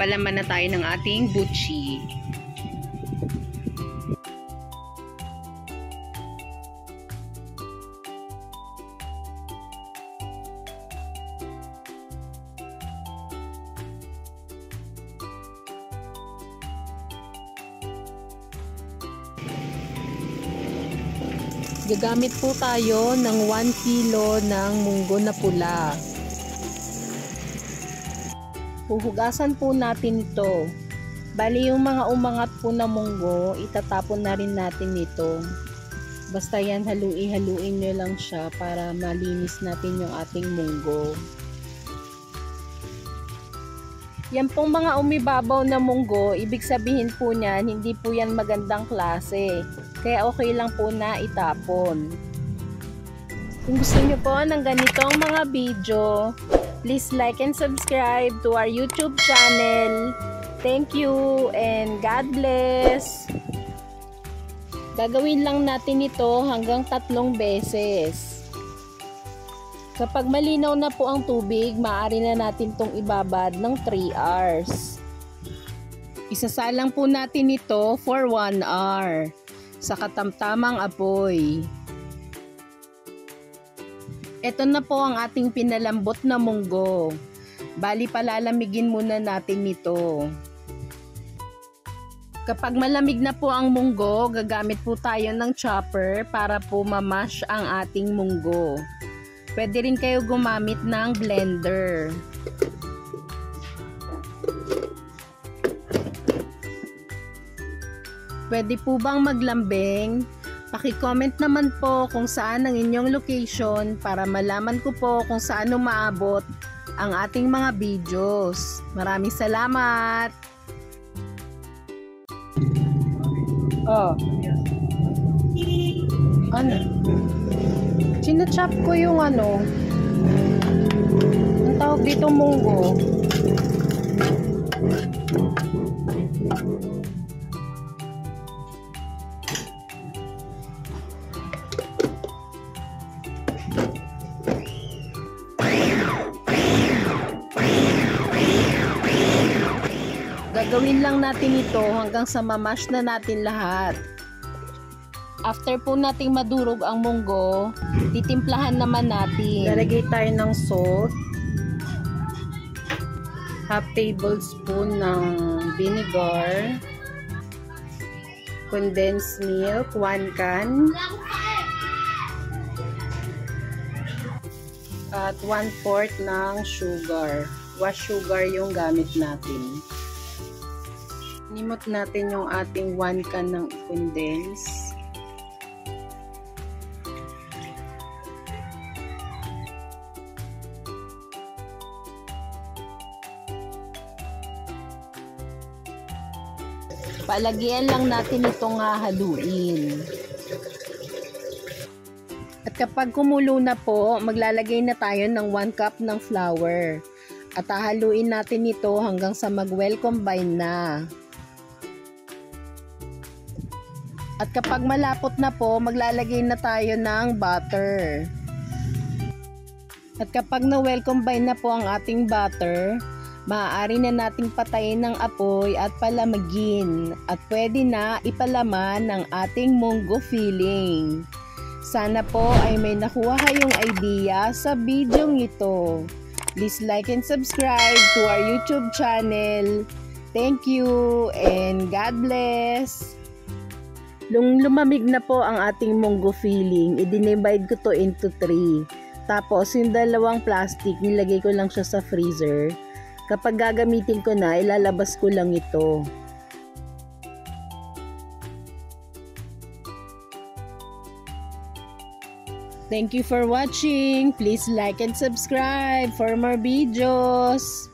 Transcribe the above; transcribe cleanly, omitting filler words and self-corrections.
magpapalaman na tayo ng ating butchi. Gagamit po tayo ng 1 kilo ng munggo na pula. Huhugasan po natin ito. Bali yung mga umangat po na munggo, itatapon na rin natin ito. Basta yan, haluin nyo lang siya para malinis natin yung ating munggo. Yan pong mga umibabaw na munggo, ibig sabihin po niyan, hindi po yan magandang klase. Kaya okay lang po na itapon. Kung gusto nyo po ng ganitong mga video, please like and subscribe to our YouTube channel. Thank you and God bless. Gagawin lang natin ito hanggang 3 beses. Kapag malinaw na po ang tubig, maaari na natin itong ibabad ng 3 hours. Isasalang po natin ito for 1 hour sa katamtamang apoy. Ito na po ang ating pinalambot na munggo. Bali palalamigin muna natin ito. Kapag malamig na po ang munggo, gagamit po tayo ng chopper para po mamash ang ating munggo. Pwede rin kayo gumamit ng blender. Pwede po bang maglambing? Paki-comment naman po kung saan ang inyong location para malaman ko po kung saan umaabot ang ating mga videos. Maraming salamat! Oh. Ano? Sinachop ko yung ano. Ang tawag dito munggo. Gagawin lang natin ito hanggang sa mamash na natin lahat. After po nating madurog ang munggo, titimplahan naman natin. Lalagay tayo ng salt, half tablespoon ng vinegar, condensed milk, 1 can, at 1/4 ng sugar. Wash sugar yung gamit natin. Nimot natin yung ating 1 can ng condense. Palagyan lang natin itong hahaluin. At kapag kumulo na po, maglalagay na tayo ng 1 cup ng flour. At hahaluin natin ito hanggang sa mag-well combine na. At kapag malapot na po, maglalagay na tayo ng butter. At kapag na-well combine na po ang ating butter, maaari na nating patayin ng apoy at palamigin. At pwede na ipalaman ng ating munggo filling. Sana po ay may nakuha kayong idea sa video ito. Please like and subscribe to our YouTube channel. Thank you and God bless. Nung lumamig na po ang ating munggo filling, i-divide ko to into 3. Tapos yung 2 plastic, nilagay ko lang siya sa freezer. Kapag gagamitin ko na, ilalabas ko lang ito. Thank you for watching. Please like and subscribe for more videos.